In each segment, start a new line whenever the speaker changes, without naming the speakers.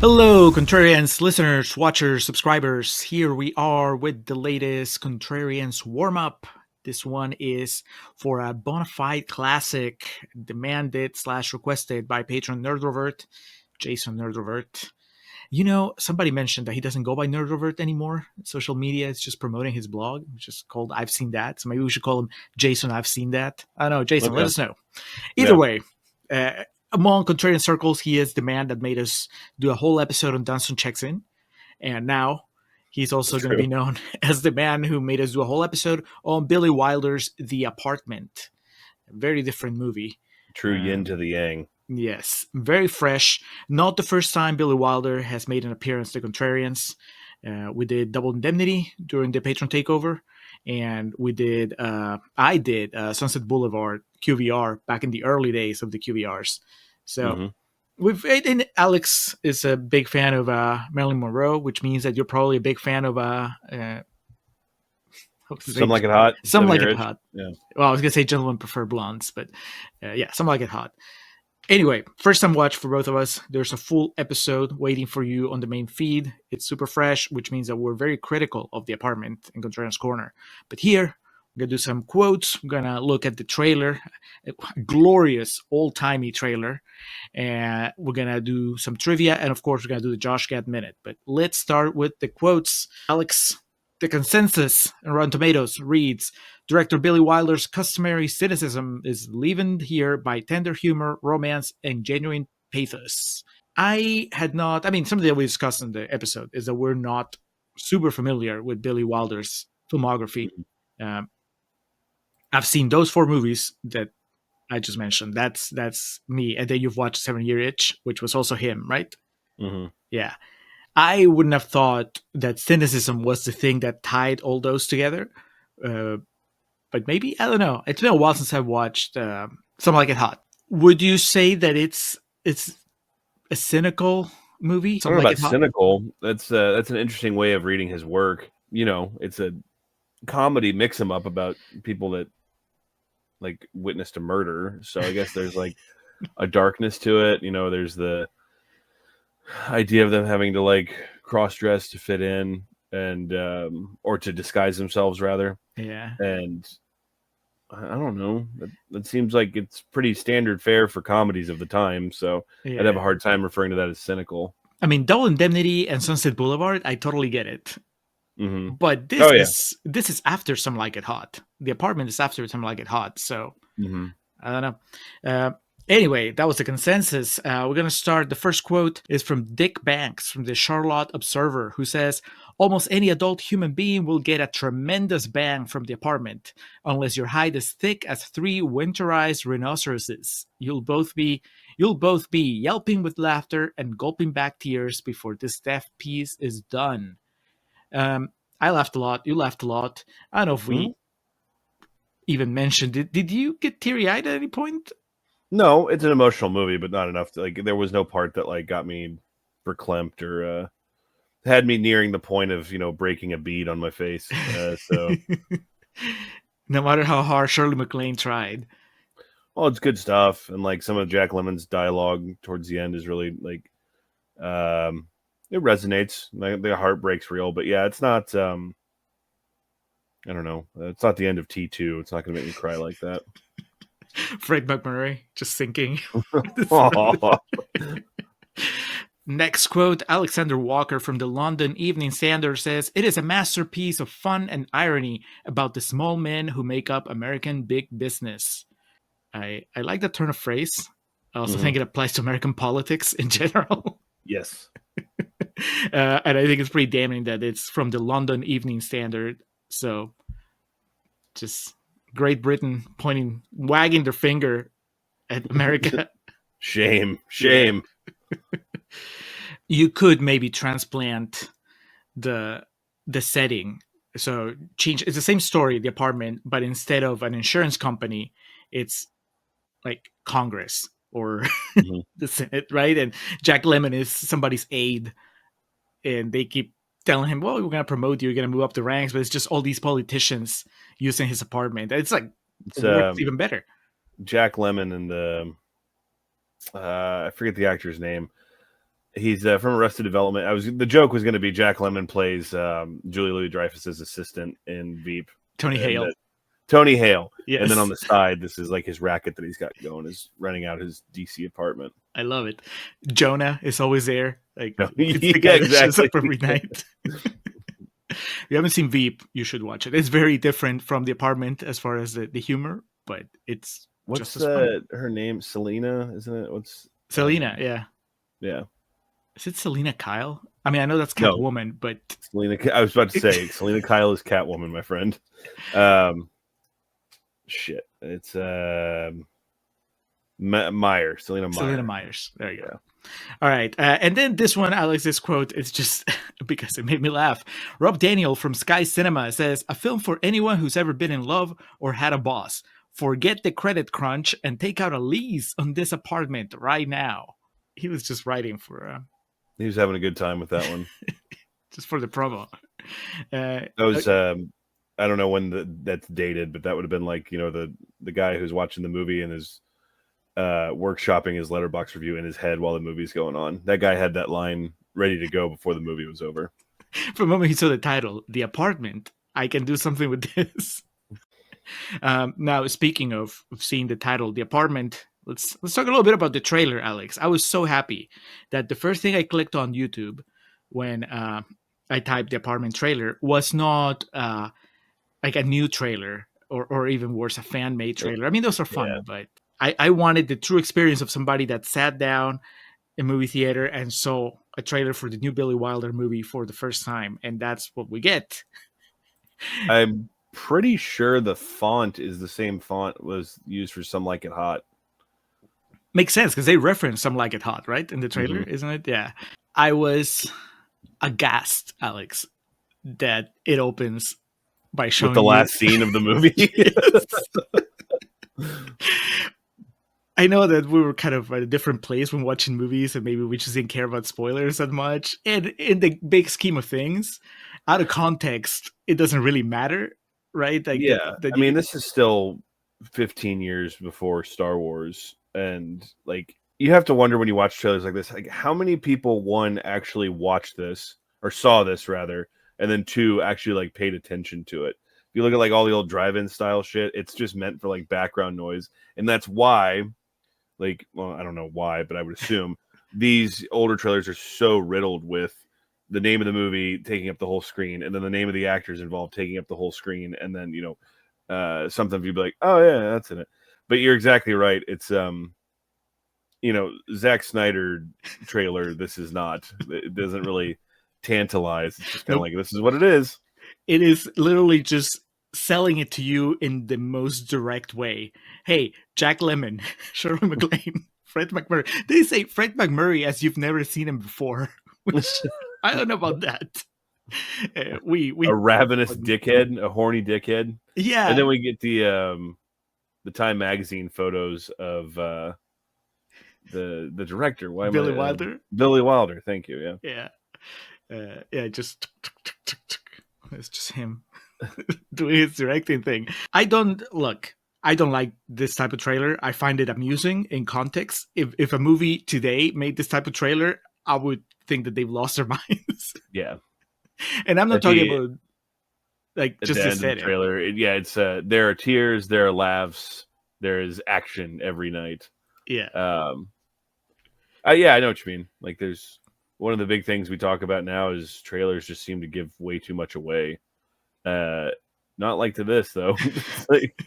Hello, Contrarians, listeners, watchers, subscribers. Here we are with the latest Contrarians warm-up. This one is for a bona fide classic demanded / requested by patron Nerdrovert, Jason Nerdrovert. You know, somebody mentioned that he doesn't go by Nerdrovert anymore. Social media is just promoting his blog, which is called I've Seen That. So maybe we should call him Jason I've Seen That. I don't know, Jason, let
Okay.
us know. Either
Yeah.
way, among Contrarian circles, he is the man that made us do a whole episode on Dunstan Checks In. And now he's also
It's
going to
true.
be known as the man who made us do a whole episode on Billy Wilder's The Apartment. A very different movie.
True yin to the yang.
Yes, very fresh. Not the first time Billy Wilder has made an appearance to Contrarians. We did Double Indemnity during the Patron Takeover, and I did Sunset Boulevard QVR back in the early days of the QVRs. So and Alex is a big fan of Marilyn Monroe, which means that you're probably a big fan of
Some Like It Hot.
Some Like It
Rich.
Hot.
Yeah.
Well, I was gonna say Gentlemen Prefer Blondes, but yeah, Some Like It Hot. Anyway, first time watch for both of us. There's a full episode waiting for you on the main feed. It's super fresh, which means that we're very critical of The Apartment in Contrarian's Corner. But here, we're going to do some quotes. We're going to look at the trailer, a glorious, old-timey trailer. And we're going to do some trivia. And of course, we're going to do the Josh Gad Minute. But let's start with the quotes. Alex, the consensus on Rotten Tomatoes reads, Director Billy Wilder's customary cynicism is leavened here by tender humor, romance, and genuine pathos. Something that we discussed in the episode is that we're not super familiar with Billy Wilder's filmography. I've seen those 4 movies that I just mentioned. That's me. And then you've watched 7 Year Itch, which was also him, right?
Mm-hmm.
Yeah. I wouldn't have thought that cynicism was the thing that tied all those together. But maybe, I don't know. It's been a while since I've watched Something Like It Hot. Would you say that it's a cynical movie?
I don't know about cynical. That's an interesting way of reading his work. You know, it's a comedy mix 'em up about people that like witnessed a murder. So I guess there's like a darkness to it. You know, there's the idea of them having to like cross dress to fit in and or to disguise themselves rather.
Yeah.
And I don't know. That seems like it's pretty standard fare for comedies of the time. So I'd have a hard time referring to that as cynical.
I mean, Double Indemnity and Sunset Boulevard, I totally get it.
Mm-hmm.
But this is after Some Like It Hot. The Apartment is after Some Like It Hot. So I don't know. Anyway, that was the consensus. We're going to start. The first quote is from Dick Banks from the Charlotte Observer, who says, almost any adult human being will get a tremendous bang from The Apartment. Unless your hide is thick as 3 winterized rhinoceroses, you'll both be yelping with laughter and gulping back tears before this death piece is done. I laughed a lot. You laughed a lot. I don't know if we even mentioned it. Did you get teary-eyed at any point?
No, it's an emotional movie, but not enough. There was no part that like got me verklempt or had me nearing the point of breaking a bead on my face. So
no matter how hard Shirley Maclaine tried.
Well, it's good stuff, and like some of Jack Lemmon's dialogue towards the end is really like it resonates. Like, the heartbreak's real, but yeah, it's not. I don't know. It's not the end of T2. It's not going to make me cry like that.
Fred McMurray just sinking. Next quote, Alexander Walker from the London Evening Standard says, it is a masterpiece of fun and irony about the small men who make up American big business. I like that turn of phrase. I also think it applies to American politics in general.
Yes.
And I think it's pretty damning that it's from the London Evening Standard. So just Great Britain wagging their finger at America.
Shame.
You could maybe transplant the setting. So change. It's the same story, The Apartment, but instead of an insurance company, it's like Congress or the Senate, right? And Jack Lemmon is somebody's aide, and they keep telling him, well, we're going to promote you, you're going to move up the ranks, but it's just all these politicians using his apartment. It's like, it's even better.
Jack Lemmon and the I forget the actor's name, He's from Arrested Development. The joke was going to be Jack Lemmon plays Julia Louis-Dreyfus's assistant in Veep.
Tony
And
Hale.
Tony Hale.
Yes.
And then on the side, this is like his racket that he's got going, is renting out his DC apartment.
I love it. Jonah is always there. Like it's
yeah,
the guy that
exactly.
shows up every night. If you haven't seen Veep, you should watch it. It's very different from The Apartment as far as the humor, but it's
what's
just as fun.
her name? Selena, isn't it? What's
Selena? Yeah.
Yeah.
Is it Selena Kyle? I mean, I know that's
No.
Catwoman, but
Selena. I was about to say Selena Kyle is Catwoman, my friend. Shit, it's Myers. Selena Myers.
Selena Myers. There you go. All right. And then this one, Alex, this quote, it's just because it made me laugh. Rob Daniel from Sky Cinema says, "A film for anyone who's ever been in love or had a boss. Forget the credit crunch and take out a lease on this apartment right now." He was just writing for...
he was having a good time with that one.
Just for the promo.
That was... I don't know when that's dated, but that would have been like, the guy who's watching the movie and is workshopping his Letterboxd review in his head while the movie's going on. That guy had that line ready to go before the movie was over.
From the moment he saw the title, The Apartment, I can do something with this. Now, speaking of seeing the title, The Apartment, let's talk a little bit about the trailer, Alex. I was so happy that the first thing I clicked on YouTube when I typed The Apartment trailer was not like a new trailer or even worse, a fan-made trailer. I mean, those are fun, but I wanted the true experience of somebody that sat down in movie theater and saw a trailer for the new Billy Wilder movie for the first time, and that's what we get.
I'm pretty sure the font is the same font was used for Some Like It Hot.
Makes sense, because they reference Some Like It Hot, right, in the trailer, isn't it? Yeah. I was aghast, Alex, that it opens by showing
with the last scene of the movie.
I know that we were kind of at a different place when watching movies, and maybe we just didn't care about spoilers that much. And in the big scheme of things, out of context, it doesn't really matter, right? Like,
yeah, I mean, this is still 15 years before Star Wars, and like, you have to wonder when you watch trailers like this, like, how many people, one, actually watched this or saw this rather, and then two, actually like paid attention to it. If you look at like all the old drive-in style shit, it's just meant for like background noise, and that's why, like, well, I don't know why, but I would assume these older trailers are so riddled with the name of the movie taking up the whole screen, and then the name of the actors involved taking up the whole screen, and then sometimes you'd be like, oh yeah, that's in it. But you're exactly right. It's Zack Snyder trailer. This is not. It doesn't really tantalize. It's just kind of like, this is what it is.
It is literally just selling it to you in the most direct way. Hey, Jack Lemmon, Shirley Maclaine, Fred McMurray. They say Fred McMurray as you've never seen him before. Which I don't know about that. We
a ravenous dickhead, a horny dickhead.
Yeah,
and then we get the Time magazine photos of the director.
Billy Wilder.
Billy Wilder. Thank you.
Yeah. Just it's just him doing his directing thing. I don't like this type of trailer. I find it amusing in context. If a movie today made this type of trailer, I would think that they've lost their minds.
Yeah.
And I'm not talking about like just
the end of the trailer. It's there are tears, there are laughs, there is action every night.
Yeah.
I know what you mean. Like, there's one of the big things we talk about now is trailers just seem to give way too much away. Not like to this though. Like,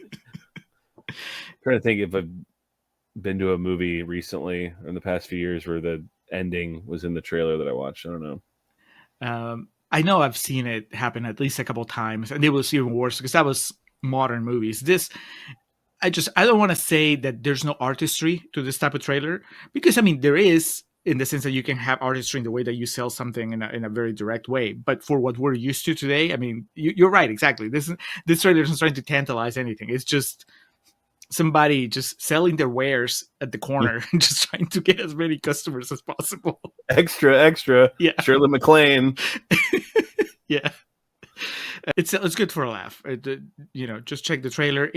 trying to think if I've been to a movie recently in the past few years where the ending was in the trailer that I watched. I don't know.
I know I've seen it happen at least a couple times, and it was even worse because that was modern movies. I don't want to say that there's no artistry to this type of trailer, because I mean there is, in the sense that you can have artistry in the way that you sell something in a very direct way. But for what we're used to today, I mean, you're right, exactly. This trailer isn't trying to tantalize anything. It's just somebody just selling their wares at the corner and just trying to get as many customers as possible.
Extra.
Yeah.
Shirley Maclaine.
Yeah. It's good for a laugh. Just check the trailer.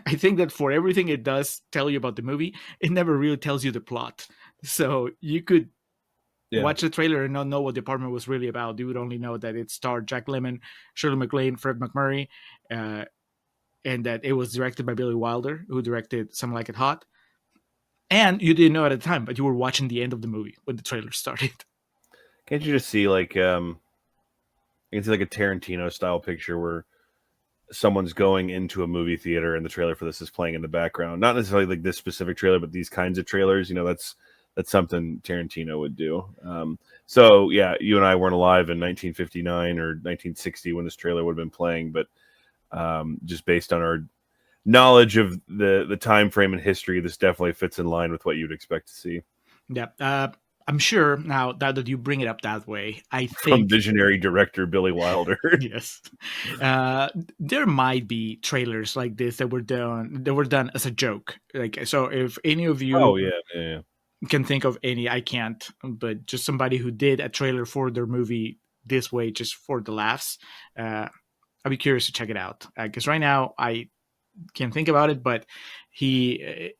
I think that for everything it does tell you about the movie, it never really tells you the plot. So you could watch the trailer and not know what the apartment was really about. You would only know that it starred Jack Lemmon, Shirley Maclaine, Fred McMurray, and that it was directed by Billy Wilder, who directed Some Like It Hot. And you didn't know at the time, but you were watching the end of the movie when the trailer started.
Can't you just see like you can see like a Tarantino style picture where someone's going into a movie theater and the trailer for this is playing in the background? Not necessarily like this specific trailer, but these kinds of trailers. That's something Tarantino would do. So yeah, you and I weren't alive in 1959 or 1960 when this trailer would have been playing, but just based on our knowledge of the time frame and history, this definitely fits in line with what you'd expect to see.
Yeah. I'm sure now that you bring it up that way, I think
from visionary director Billy Wilder.
Yes, there might be trailers like this that were done as a joke. Like, so if any of you can think of any, I can't, but just somebody who did a trailer for their movie this way just for the laughs, I'd be curious to check it out, because right now I can't think about it, but the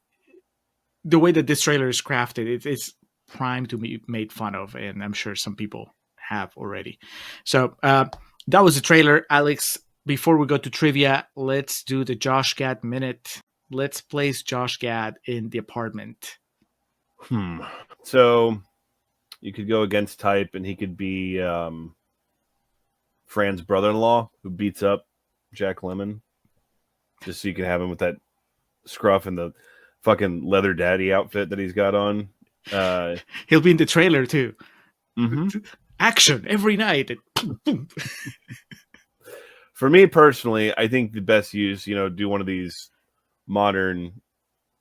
way that this trailer is crafted, it's primed to be made fun of, and I'm sure some people have already. So that was the trailer. Alex, before we go to trivia, let's do the Josh Gad minute. Let's place Josh Gad in the apartment.
So you could go against type, and he could be Fran's brother-in-law who beats up Jack Lemmon, just so you can have him with that scruff and the fucking leather daddy outfit that he's got on.
He'll be in the trailer too.
Mm-hmm.
Action every night.
For me personally, I think the best use, do one of these modern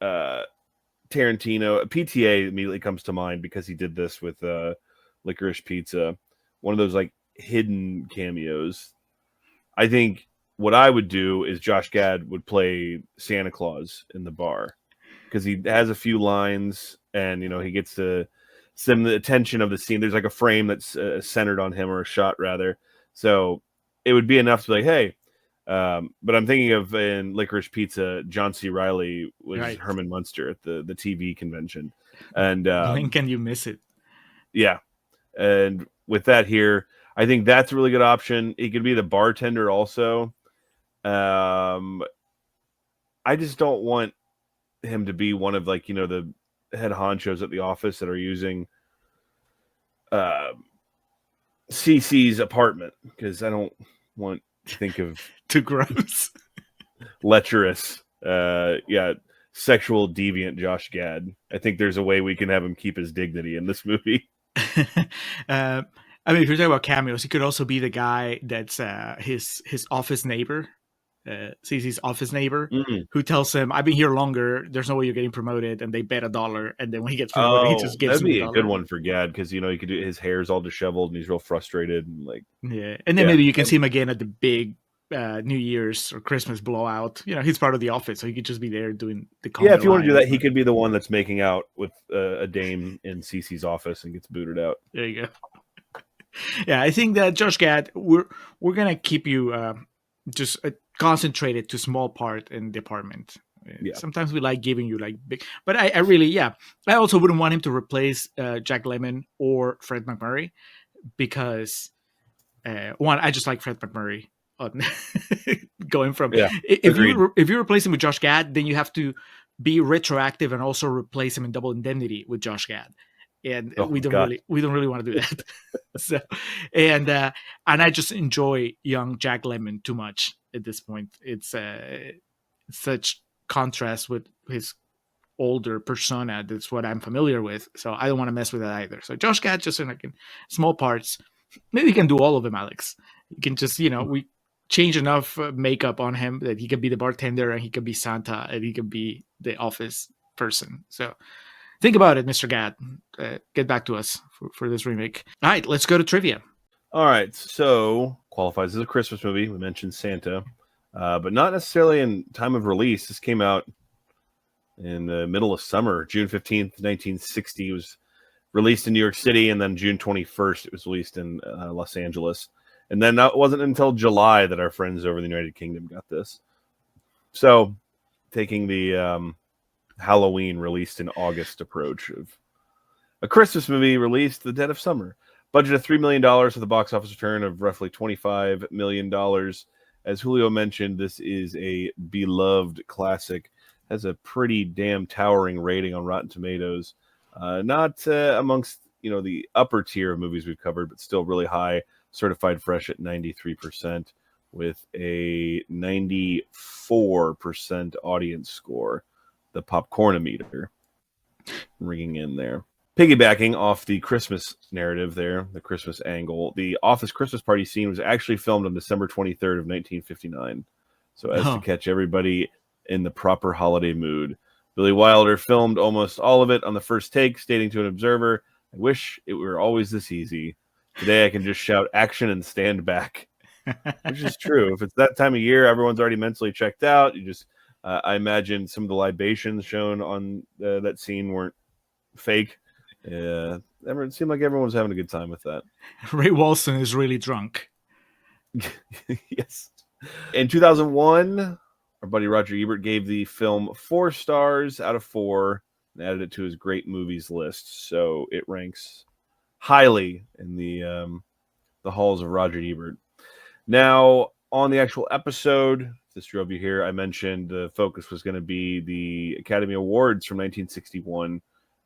Tarantino. PTA immediately comes to mind because he did this with Licorice Pizza. One of those like hidden cameos. I think what I would do is Josh Gad would play Santa Claus in the bar, because he has a few lines, and he gets to send the attention of the scene. There's like a frame that's centered on him, or a shot rather. So it would be enough to be like, hey. But I'm thinking of in Licorice Pizza, John C. Reilly was Herman Munster at the TV convention, and
when can you miss it?
Yeah, and with that here, I think that's a really good option. He could be the bartender also. I just don't want him to be one of the head honchos at the office that are using CC's apartment, because I don't want to think of
too gross,
lecherous, sexual deviant Josh Gad. I think there's a way we can have him keep his dignity in this movie.
I mean, if you're talking about cameos, he could also be the guy that's his office neighbor, CC's office neighbor, who tells him, "I've been here longer. There's no way you're getting promoted," and they bet $1, and then when he gets promoted, he just gives him $1. That'd be
a good one for Gad, because he could do, his hair's all disheveled and he's real frustrated, and
and then maybe you can see him again at the big New Year's or Christmas blowout. He's part of the office, so he could just be there doing the
if you want to do that, he could be the one that's making out with a dame in CC's office and gets booted out.
There you go. Yeah, I think that Josh Gad, we're gonna keep you just concentrated to small part in the apartment. Yeah. Sometimes we like giving you like big, but I really, I also wouldn't want him to replace Jack Lemmon or Fred McMurray, because one, I just like Fred McMurray. Going from if you replace him with Josh Gad, then you have to be retroactive and also replace him in Double Indemnity with Josh Gad, and we don't really want to do that. So, and I just enjoy young Jack Lemmon too much at this point. It's such contrast with his older persona. That's what I'm familiar with, so I don't want to mess with that either. So Josh Gad, just in small parts. Maybe you can do all of them, Alex. You can just we change enough makeup on him that he could be the bartender, and he could be Santa, and he could be the office person. So think about it, Mr. Gad. Get back to us for this remake. All right, let's go to trivia.
All right, so qualifies as a Christmas movie. We mentioned Santa, but not necessarily in time of release. This came out in the middle of summer, June 15th, 1960. It was released in New York City, and then June 21st, it was released in Los Angeles. And then it wasn't until July that our friends over in the United Kingdom got this. So, taking the Halloween released in August approach of A Christmas movie released the dead of summer. Budget of $3 million with a box office return of roughly $25 million. As Julio mentioned, this is a beloved classic. Has a pretty damn towering rating on Rotten Tomatoes. Not amongst the upper tier of movies we've covered, but still really high. Certified fresh at 93% with a 94% audience score. The Popcornometer ringing in there. Piggybacking off the Christmas narrative there, the Christmas angle, the Office Christmas party scene was actually filmed on December 23rd of 1959. So as to catch everybody in the proper holiday mood. Billy Wilder filmed almost all of it on the first take, stating to an observer, "I wish it were always this easy. Today I can just shout action and stand back." Which is true. If it's that time of year, everyone's already mentally checked out. You just, I imagine some of the libations shown on that scene weren't fake. Yeah, it seemed like everyone was having a good time with that.
Ray Walston is really drunk.
Yes. In 2001, our buddy Roger Ebert gave the film 4 stars out of 4 and added it to his great movies list. So it ranks highly in the halls of Roger Ebert. Now, on the actual episode, this drove you here, I mentioned the focus was going to be the Academy Awards from 1961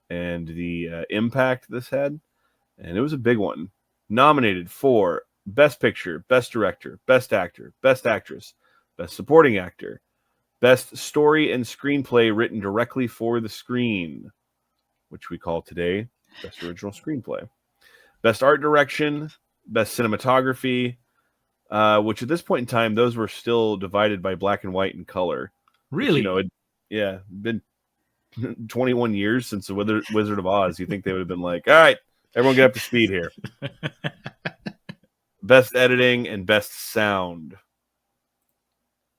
and the impact this had. And it was a big one. Nominated for Best Picture, Best Director, Best Actor, Best Actress, Best Supporting Actor, Best Story and Screenplay written directly for the screen, which we call today Best Original Screenplay. Best Art Direction, Best Cinematography, which at this point in time, those were still divided by black and white and color.
Really?
Which, been 21 years since the Wizard of Oz. You think they would have been like, all right, everyone get up to speed here. Best editing and best sound.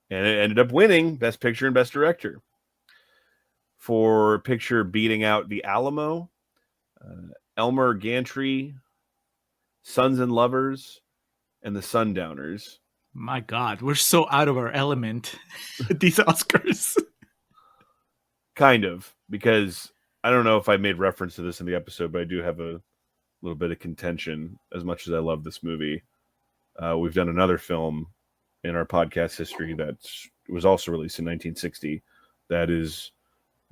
And it ended up winning Best Picture and Best Director. For picture beating out The Alamo, Elmer Gantry, Sons and Lovers, and The Sundowners.
My God, we're so out of our element at these Oscars.
Kind of, because I don't know if I made reference to this in the episode, but I do have a little bit of contention. As much as I love this movie, we've done another film in our podcast history that was also released in 1960 that is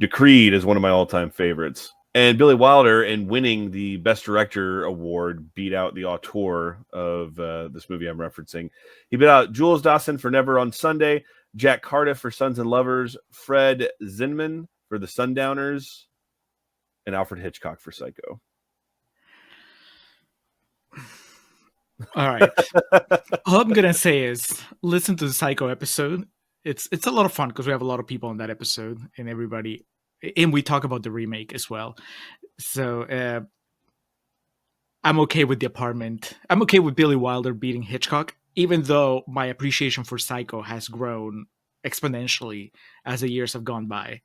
decreed as one of my all-time favorites. And Billy Wilder, in winning the Best Director award, beat out the auteur of this movie I'm referencing. He beat out Jules Dawson for Never on Sunday, Jack Cardiff for Sons and Lovers, Fred Zinman for The Sundowners, and Alfred Hitchcock for Psycho.
All right. All I'm going to say is listen to the Psycho episode. It's a lot of fun because we have a lot of people on that episode and we talk about the remake as well. So I'm okay with The Apartment. I'm okay with Billy Wilder beating Hitchcock, even though my appreciation for Psycho has grown exponentially as the years have gone by.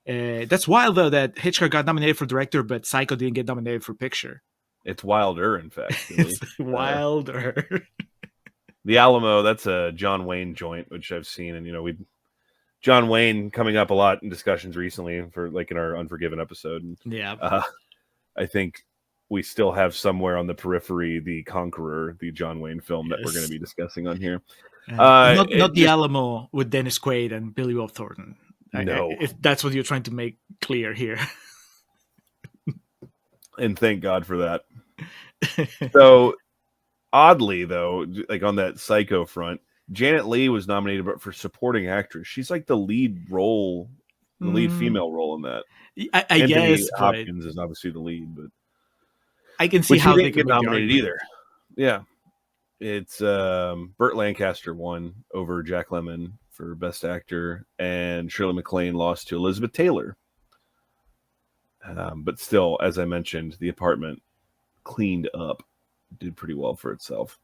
That's wild, though, that Hitchcock got nominated for director, but Psycho didn't get nominated for picture.
It's Wilder, in fact.
It's Wilder.
The Alamo, that's a John Wayne joint, which I've seen. And, John Wayne coming up a lot in discussions recently for like in our Unforgiven episode. And,
yeah.
I think we still have somewhere on the periphery The Conqueror, the John Wayne film that we're going to be discussing on here.
Not The Alamo with Dennis Quaid and Billy Bob Thornton.
No.
If that's what you're trying to make clear here.
And thank God for that. So, oddly, though, like on that Psycho front, Janet Leigh was nominated for supporting actress. She's like the lead role, the lead female role in that.
I
Anthony
guess
Hopkins is obviously the lead, but
I can see how they
get
could
nominated either. Yeah, it's Burt Lancaster won over Jack Lemmon for Best Actor, and Shirley MacLaine lost to Elizabeth Taylor. But still, as I mentioned, The Apartment cleaned up, did pretty well for itself.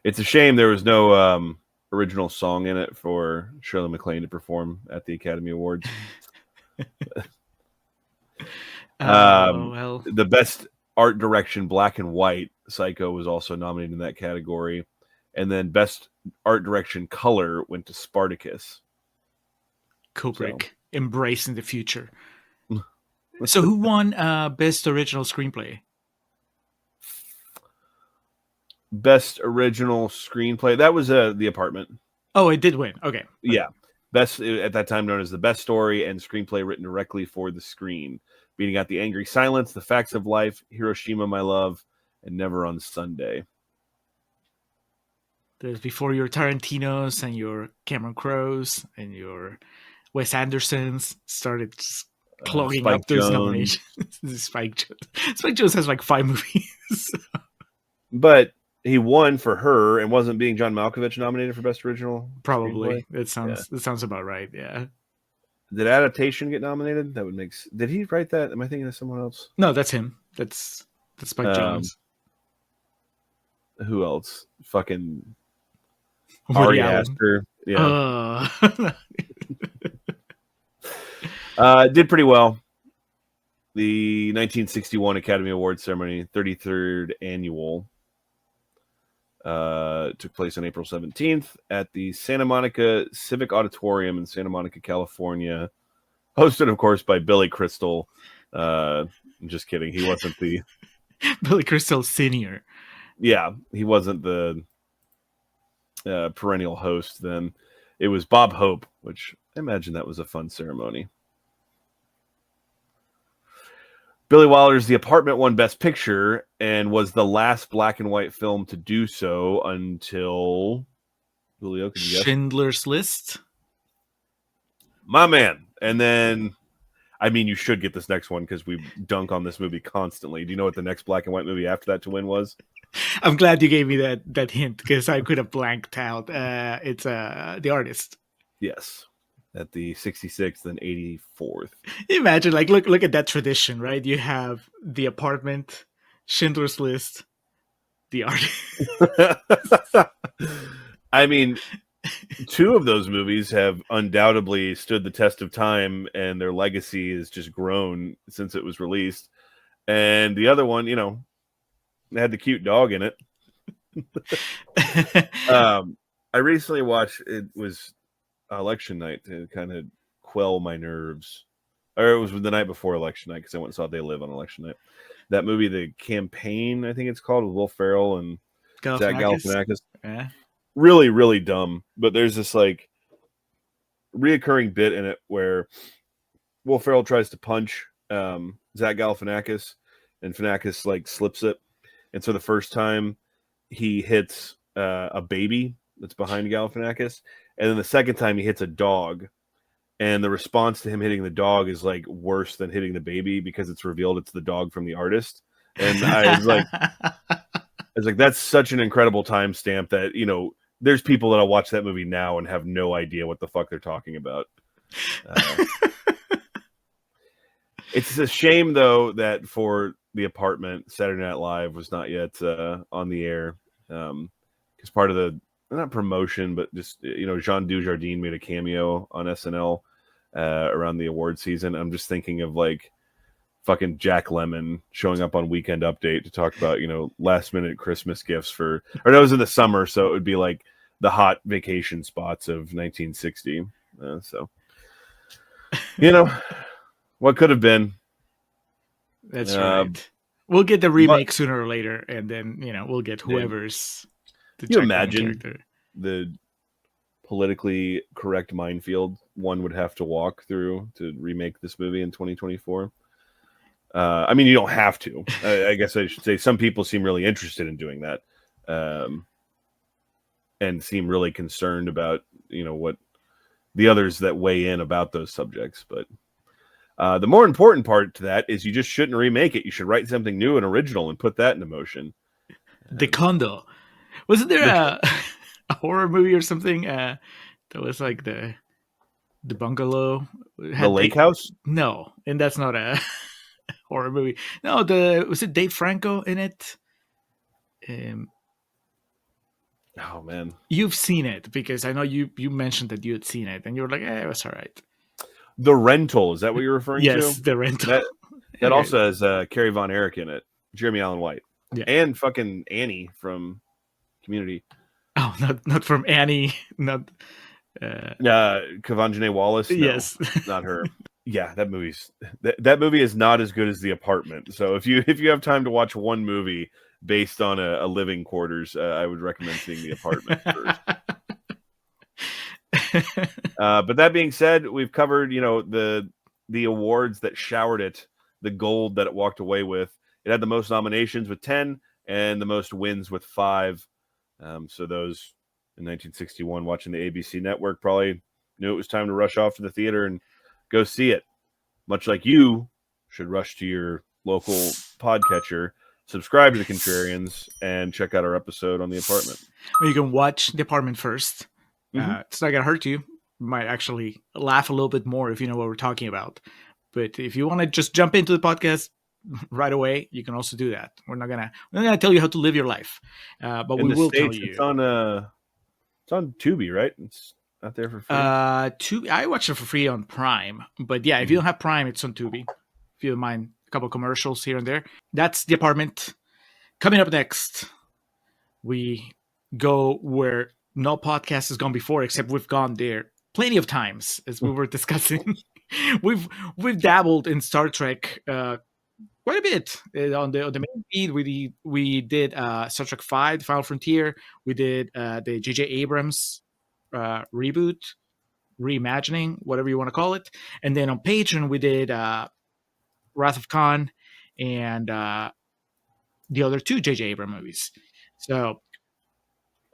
It's a shame there was no original song in it for Shirley MacLaine to perform at the Academy Awards.
well.
The Best Art Direction, Black and White, Psycho was also nominated in that category. And then Best Art Direction, Color went to Spartacus.
Kubrick, embracing the future. So who won best original screenplay?
Best original screenplay. That was The Apartment.
Oh, it did win. Okay.
Yeah. Best at that time known as the best story and screenplay written directly for the screen, beating out The Angry Silence, The Facts of Life, Hiroshima, My Love, and Never on Sunday.
There's before your Tarantinos and your Cameron Crowes and your Wes Andersons started just clogging
Spike
up those
Jonze.
nominations. Spike Jonze. Spike Jonze has like 5 movies.
But he won for Her and wasn't being John Malkovich nominated for best original
Probably.
screenplay?
That sounds about right. Yeah.
Did Adaptation get nominated? That would make. Did he write that? Am I thinking of someone else?
No, that's him. That's Spike Jonze.
Who else? Fucking
Woody
Ari
Allen.
Aster. Yeah. Did pretty well. The 1961 Academy Awards ceremony, 33rd annual, took place on April 17th at the Santa Monica Civic Auditorium in Santa Monica, California. Hosted, of course, by Billy Crystal. I'm just kidding. He wasn't the...
Billy Crystal Sr.
Yeah, he wasn't the perennial host then. It was Bob Hope, which I imagine that was a fun ceremony. Billy Wilder's The Apartment won Best Picture and was the last black and white film to do so until... Julio, can you guess?
Schindler's List.
My man. And then, I mean, you should get this next one because we dunk on this movie constantly. Do you know what the next black and white movie after that to win was?
I'm glad you gave me that hint because I could have blanked out. It's The Artist.
Yes. At the 66th and 84th.
Imagine, like, look at that tradition, right? You have The Apartment, Schindler's List, The Artist.
I mean, 2 of those movies have undoubtedly stood the test of time, and their legacy has just grown since it was released. And the other one, you know, had the cute dog in it. I recently watched, it was election night to kind of quell my nerves. Or it was the night before election night because I went and saw They Live on election night. That movie, The Campaign, I think it's called, with Will Ferrell and Zach Galifianakis.
Yeah.
Really, really dumb. But there's this like reoccurring bit in it where Will Ferrell tries to punch Zach Galifianakis, and Finakis like slips it. And so the first time he hits a baby that's behind Galifianakis, and then the second time he hits a dog, and the response to him hitting the dog is like worse than hitting the baby because it's revealed it's the dog from The Artist. And I was like, that's such an incredible timestamp that, you know, there's people that'll watch that movie now and have no idea what the fuck they're talking about. It's a shame though that for The Apartment, Saturday Night Live was not yet on the air because part of the not promotion, but just, you know, Jean Dujardin made a cameo on SNL around the award season. I'm just thinking of like fucking Jack Lemmon showing up on Weekend Update to talk about, you know, last minute Christmas gifts for, or that was in the summer, so it would be like the hot vacation spots of 1960. So, you know, what could have been.
That's right. We'll get the remake sooner or later, and then, you know, we'll get whoever's.
You imagine the politically correct minefield one would have to walk through to remake this movie in 2024. I mean, you don't have to. I guess I should say some people seem really interested in doing that, and seem really concerned about, you know, what the others that weigh in about those subjects. But the more important part to that is you just shouldn't remake it. You should write something new and original and put that into motion.
The Condo. Wasn't there a horror movie or something that was like the bungalow?
The Lake House?
No, and that's not a horror movie. No, was it Dave Franco in it?
Oh man,
you've seen it because I know you mentioned that you had seen it, and you were like, "Eh, it was all right."
The Rental, is that what you're referring to?
Yes, The Rental.
That also has Carrie Von Erich in it, Jeremy Allen White, and fucking Annie from Community.
Oh, not from Annie, not
Kavanjane Wallace. No,
yes,
not her. Yeah, that movie is not as good as The Apartment. So if you have time to watch one movie based on a living quarters, I would recommend seeing The Apartment first. But that being said, we've covered the awards that showered it, the gold that it walked away with. It had the most nominations with 10 and the most wins with 5. So those in 1961 watching the ABC network probably knew it was time to rush off to the theater and go see it. Much like you should rush to your local podcatcher, subscribe to the Contrarians, and check out our episode on The Apartment.
You can watch The Apartment first. It's not going to hurt you. You might actually laugh a little bit more if you know what we're talking about. But if you want to just jump into the podcast right away, you can also do that. We're not gonna tell you how to live your life, but
In
we
the
will
States,
tell you.
it's on Tubi, right? It's out there for free.
Tubi, I watched it for free on Prime, but yeah, if you don't have Prime, it's on Tubi. If you don't mind a couple of commercials here and there. That's The Apartment. Coming up next, we go where no podcast has gone before, except we've gone there plenty of times, as we were discussing. we've dabbled in Star Trek quite a bit on the main feed. We did Star Trek V, The Final Frontier. We did the J.J. Abrams reboot, reimagining, whatever you want to call it. And then on Patreon, we did Wrath of Khan and the other 2 J.J. Abrams movies. So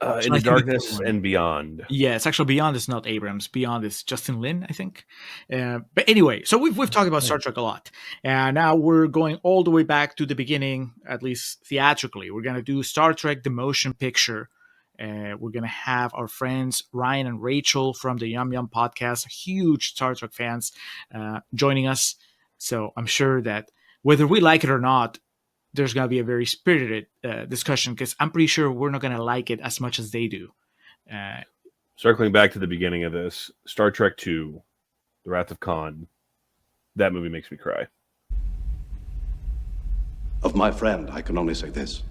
Into Darkness and Beyond.
Yeah, it's actually Beyond is not Abrams. Beyond is Justin Lin, I think. But anyway, so we've talked about Star Trek a lot, and now we're going all the way back to the beginning, at least theatrically. We're gonna do Star Trek: The Motion Picture. We're gonna have our friends Ryan and Rachel from the Yum Yum podcast, huge Star Trek fans, joining us. So I'm sure that whether we like it or not, there's going to be a very spirited discussion, because I'm pretty sure we're not going to like it as much as they do.
Circling back to the beginning of this, Star Trek II, The Wrath of Khan, that movie makes me cry.
Of my friend, I can only say this.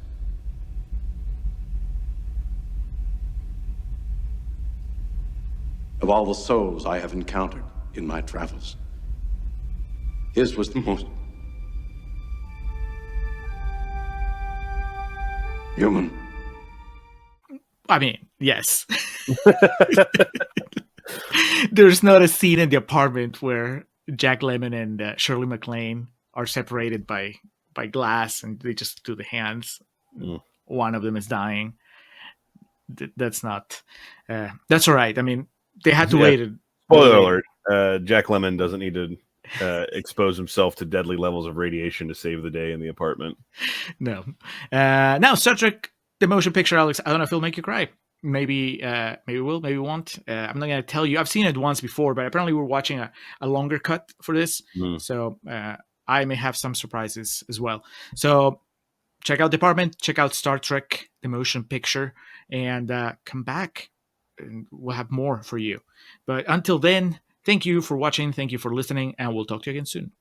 Of all the souls I have encountered in my travels, his was the most human.
I mean, yes. There's not a scene in The Apartment where Jack Lemmon and Shirley Maclaine are separated by glass and they just do the hands. One of them is dying. That's not. That's all right. I mean, they had to wait.
Spoiler alert: Jack Lemmon doesn't need to expose himself to deadly levels of radiation to save the day in The Apartment.
No. Now, Star Trek: The Motion Picture, Alex. I don't know if it'll make you cry. Maybe we will, maybe we won't. I'm not going to tell you. I've seen it once before, but apparently we're watching a longer cut for this. So I may have some surprises as well. So check out The Apartment, check out Star Trek: The Motion Picture, and come back and we'll have more for you. But until then, thank you for watching. Thank you for listening, and we'll talk to you again soon.